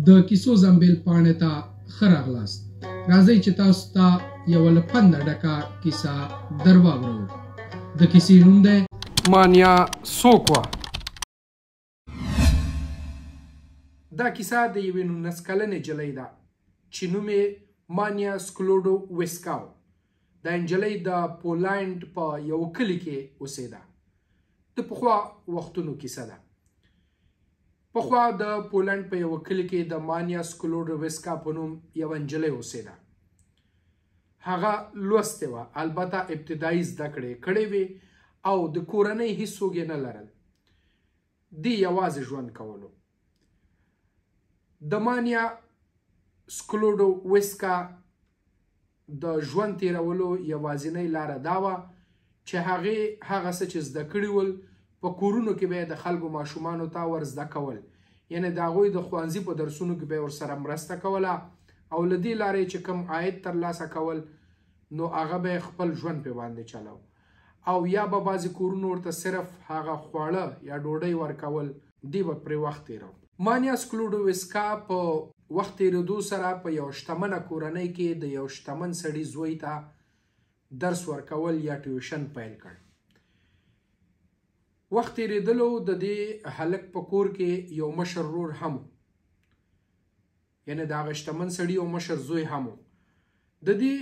د کیسو زمبیل پاڼې ته ښه راغلاست. راځئ چې تاسو ته یوه له پنده ډکه کیسه در واورو. د کیسې نوم دی مانیا څوک وه. دا کیسه د یوې 19 کلنې نجلۍ ده چې نوم یې مانیا سکلودوویسکا و. دا نجلۍ د پولنډ په یو کلي کې اوسېده. د پخوا وختونو کیسه ده. پخوا د پولنډ په یو کلي کې د مانیا سکلودوویسکا په نوم یوه نجلۍ اوسېده. هغه لوستې وه، البته ابتدایي زده کړې کړې وې او د کورنۍ هیڅوک یې نه لرل. دې یوازې ژوند کولو. د مانیا سکلودوویسکا د ژوند تیرولو یوازینۍ لاره دا وه چې هغې هغه څه چې زده کړي ول په کورونو کې به یې د خلکو ماشومانو ته ور زده کول، یعنې د هغوی د ښوونځي په درسونو کې به یې ورسره مرسته کوله او له دې لارې چې کوم عاید ترلاسه کول نو هغه به یې خپل ژوند پرې باندې چلو، او یا به بعضې کورونو ورته صرف هغه خواړه یا ډوډۍ ورکول، دې به پرې وخت تیرو. مانیا سکلودوویسکا په وخت تیرېدو سره په یو شتمنه کورنۍ کې د یو شتمن سړي زوی ته درس ورکول یا ټیوشن پیل کړ. وخت تیرېدلو د دې هلک په کور کې یو مشر ورور هم و، یعنې د هغه شتمن سړي یو مشر زوی هم و. د دې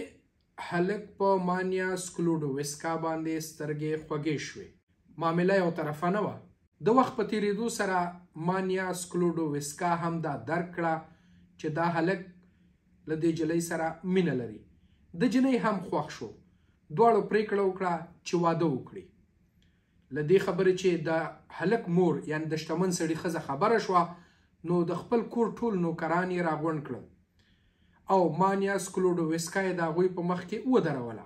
هلک په مانیا سکلودوویسکا باندې سترګې خوږې شوې. معامله یو طرفه نه وه. د وخت په تیرېدو سره مانیا سکلودوویسکا هم دا درک کړه چې دا هلک له دې نجلۍ سره مینه لري. د جنۍ هم خوښ شو. دواړو پرېکړه وکړه چې واده وکړي. له دې خبرې چې د هلک مور یعنې د شتمن سړي ښځه خبره شوه نو د خپل کور ټول نوکران یې راغونډ کړل او مانیا سکلودوویسکا یې د هغوی په مخ کې ودروله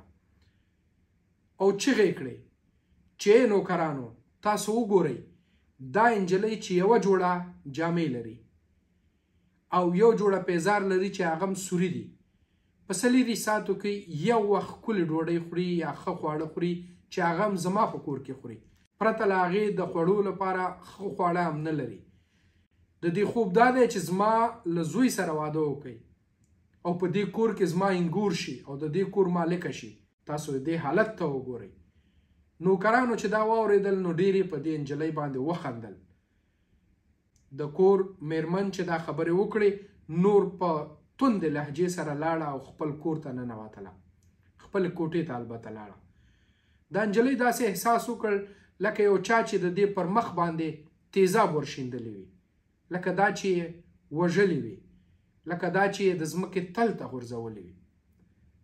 او چیغې یې کړې چې نوکرانو تاسو وګورئ دا نجلۍ چې یوه جوړه جامې لري او یو جوړه پیزار لري چې هغه هم سوري دي، په 4 ساعتو کې یو وخت ښکلې ډوډۍ خوري یا ښه خواړه خوري چې هغه هم زما په کور کې خوري، پرته له هغې د خوړو لپاره ښه خواړه هم نه لري. د دې خوب دا دی چې زما له زوی سره واده وکړئ او په دې کور کې زما انګور شي او د دې کور مالکه شي. تاسو دې حالت ته وګورئ. نوکرانو چې دا واورېدل نو ډېر یې په دې نجلۍ باندې وخندل. د کور میرمن چې دا خبرې وکړې نور په توندې لهجې سره لاړه او خپل کور ته ننوتله، خپلې کوټې ته البته لاړه. دا نجلۍ داسې احساس وکړ لکه یو چا چې د دې پر مخ باندې تیزاب ورشیندلی وي، لکه دا چې یې وژلې وي، لکه دا چې یې د ځمکې تل ته غورځولې وي.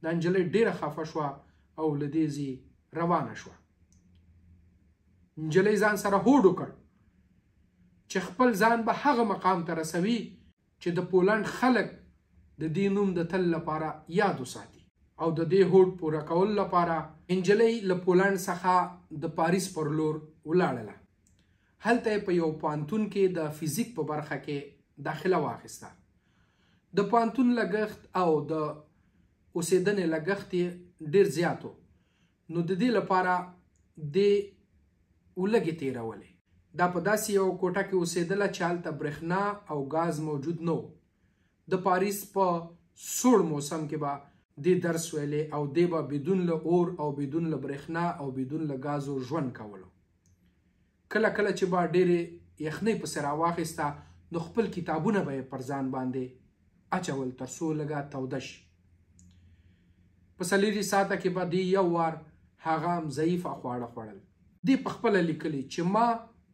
دا نجلۍ ډېره خفه شوه او له دې ځای روانه شوه. نجلۍ ځان سره هوډ وکړ چې خپل ځان به هغه مقام ته رسوي چې د پولنډ خلک د دې نوم د تل لپاره یاد وساتي. او د دې هوډ پوره کولو لپاره نجلۍ له پولنډ څخه د پاریس پر لور ولاړله. هلته یې په یو پوهنتون کې د فزیک په برخه کې داخله واخیسته. د پوهنتون لګښت او د اوسېدنې لګښت یې ډېر زیات و، نو د دې لپاره دې ولږې تېرولې. دا په داسې یو کوټه کې اوسېدله چې هلته برېښنا او ګاز موجود نه و. د پاریس په سوړ موسم کې به دې درس ویلې او دې به بدون له اور او بدون له برېښنا او بدون له ګازو ژوند کولو. کله کله چې به ډېرې یخنۍ پسې راواخیسته نو خپل کتابونه به یې پر ځان باندې اچول تر څو لږه توده شي. په 4 ساعته کې به دې یو وار هغه هم ضعیفه خواړه خوړل. دې په خپله لیکلي چې ما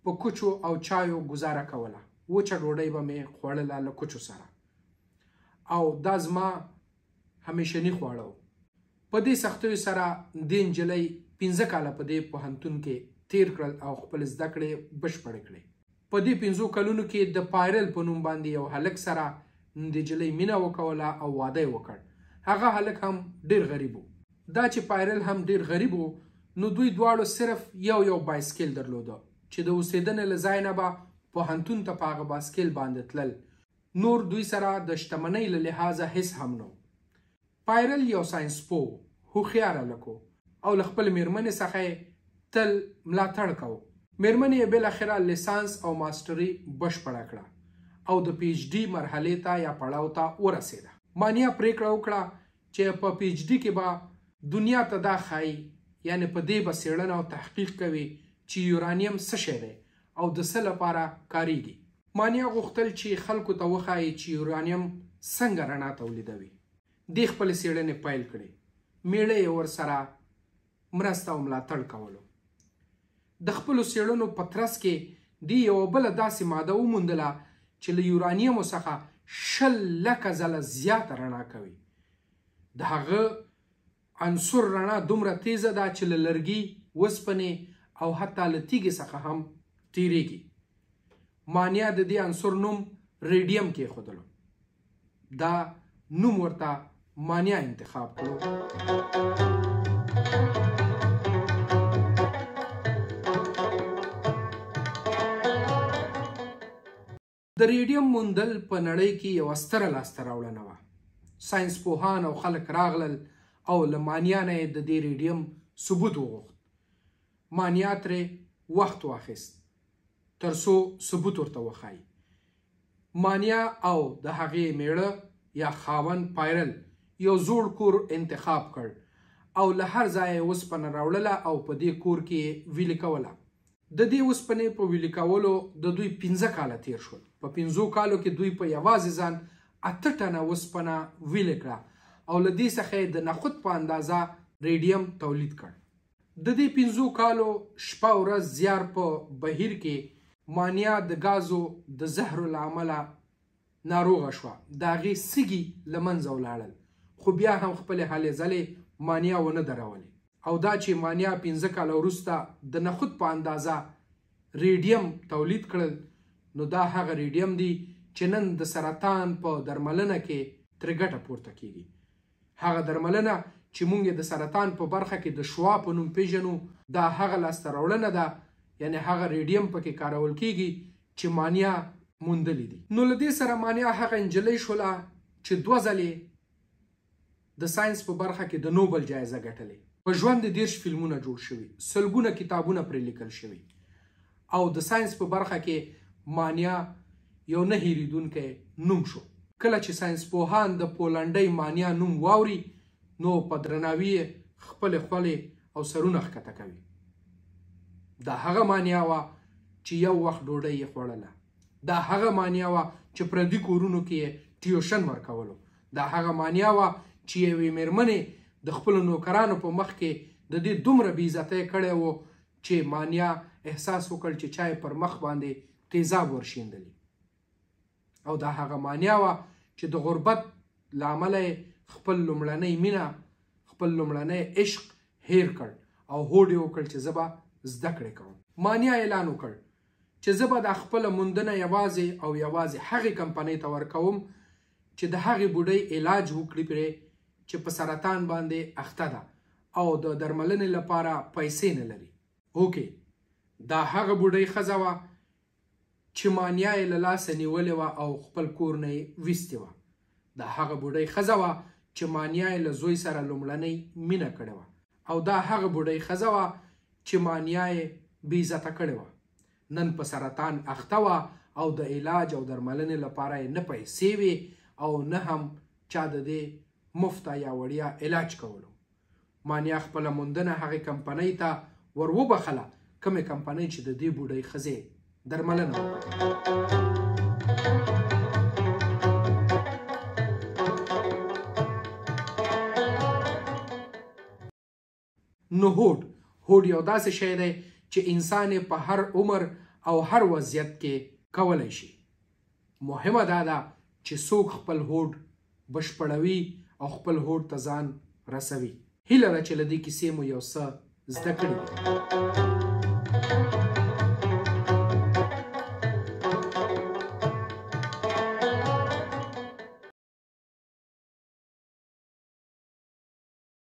په کوچو او چایو ګزاره کوله، وچه ډوډۍ به مې خوړله له کوچو سره او دا زما همیشني خواړه و. په دې سختیو سره دې نجلۍ 15 کاله په دې پوهنتون کې تیر کړل او خپل زده کړې بشپړې کړې. په دې 15 کلونو کې د پایرل په نوم باندې یو هلک سره د نجلۍ مینه وکوله او واده یې وکړ. هغه هلک هم ډېر غریب و. دا چې پایرل هم ډېر غریب و نو دوی دواړو صرف یو بایسکل درلوده چې د اوسېدنې له ځای نه به پوهنتون ته په هغه بایسکل باندې تلل. نور دوی سره د شتمنۍ له لحاظه هیڅ هم نه و. پایرل یو ساینسپوه هوښیار هلک و او له خپلې مېرمنې څخه یې تل ملاتړ کوو. مېرمنې یې بالاخره لیسانس او ماسټري بشپړه کړه او د پی ایچ ډي مرحلې ته یا پړاو ته ورسېده. مانیا پریکړه وکړه چې په پی ایچ ډي کې به دنیا ته دا ښایي، یعنې په دې به څېړنه او تحقیق کوي چې یورانیم څه شی دی او د څه لپاره کاریږي. مانیا غوښتل چې خلکو ته وښایي چې یورانیم څنګه رڼا تولیدوي. دې خپلې څېړنې پیل کړې. میړه یې ورسره مرسته او ملاتړ کولو. د خپلو څېړنو په ترڅ کې دې یوه بله داسې ماده وموندله چې له یورانیمو څخه 100,000 ځله زیاته رڼا کوي. د هغه عنصر رڼا دومره تیزه ده چې له لرګي، وسپنې او حتی له تیږې څخه هم تیریږي. مانیا د دې عنصر نوم ریډیم کېښودلو. دا نوم ورته مانیا انتخاب کړو. د ریډیم موندل په نړۍ کې یوه ستره لاسته راوړنه وه. ساینس پوهان او خلک راغلل او له مانیا نه یې د دې ریډیم ثبوت وغوښت. مانیا ترې وخت واخیست تر څو ثبوت ورته وښایي. مانیا او د هغې میړه یا خاوند پایرل یو زوړ کور انتخاب کړ او له هر ځایه یې اوسپنه راوړله او په دې کور کې یې ویلې کوله. د دې اوسپنې په ویلې کولو د دوی 15 کاله تیر شول. په 15 کالو کې دوی په یوازې ځان 8 ټنه اوسپنه ویلې کړه او له دې څخه یې د نخود په اندازه ریډیم تولید کړ. د دې 15 کالو شپه ورځ زیار په بهیر کې مانیا د ګازو د زهرو له امله ناروغه شوه. د هغې سږي له منځه ولاړل، خو بیا هم خپلې هلې ځلې مانیا ونه درولې. او دا چې مانیا 15 کاله وروسته د نخود په اندازه ریډیم تولید کړل، نو دا هغه ریډیم دی چې نن د سرطان په درملنه کې ترې ګټه پورته کیږي. هغه درملنه چې موږ د سرطان په برخه کې د شوا په نوم پیژنو، دا هغه لاسته راوړنه ده، یعنې هغه ریډیم پکې کارول کیږي چې مانیا موندلی دي. نو له دې سره مانیا هغه نجلۍ شوله چې 2 ځلې د ساینس په برخه کې د نوبل جایزه ګټلې. په ژوند 30 فلمونه جوړ شوي، سلګونه کتابونه پرې لیکل شوي او د ساینس په برخه کې مانیا یو نه هیریدونکی نوم شو. کله چې ساینس پوهان د پولنډۍ مانیا نوم واوري، نو په درناوي یې خپلې خولې او سرونه ښکته کوي. دا هغه مانیا وه چې یو وخت ډوډۍ یې خوړله. دا هغه مانیا وه چې پردي کورونو کې یې ټیوشن ورکولو. دا هغه مانیا وه چې یوې مېرمنې د خپلو نوکرانو په مخ کې د دې دومره بې عزتۍ کړی و چې مانیا احساس وکړ چې چا یې پر مخ باندې تیزاب ورشیندلي. او دا هغه مانیا وه چې د غربت له امله یې خپل لومړنۍ مینه، خپل لومړنی عشق هیر کړ او هوډ یې وکړ چې زه به زده کړې کوم. مانیا اعلان وکړ چې زه به دا خپله موندنه یوازې او یوازې هغې کمپنۍ ته ورکوم چې د هغې بوډۍ علاج وکړي پرې چې په سرطان باندې اخته ده او د درملنې لپاره پیسې نه لري. اوکې، دا هغه بوډۍ ښځه وه چې مانیا یې له لاسه نیولې وه او خپل کور نه یې ویستې وه. دا هغه بوډۍ ښځه وه چې مانیا یې له زوی سره لومړنۍ مینه کړې وه. او دا هغه بوډۍ ښځه وه چې مانیا یې بې عزته کړې وه. نن په سرطان اخته وه او د علاج او درملنې لپاره یې نه پیسې وې او نه هم چا د دې مفته یا وړیا علاج کولو. مانیا خپله موندنه هغې کمپنۍ ته ور وبخله، کومې کمپنۍ چې د دې بوډۍ ښځې درملنه وکړه. نو هوډ یو داسې شی دی چې انسان یې په هر عمر او هر وضعیت کې کولی شي. مهمه دا ده چې څوک خپل هوډ بشپړوي او خپل هوډ ته ځان رسوي. هیله ده چې له دې کیسې مو یو څه زده کړي.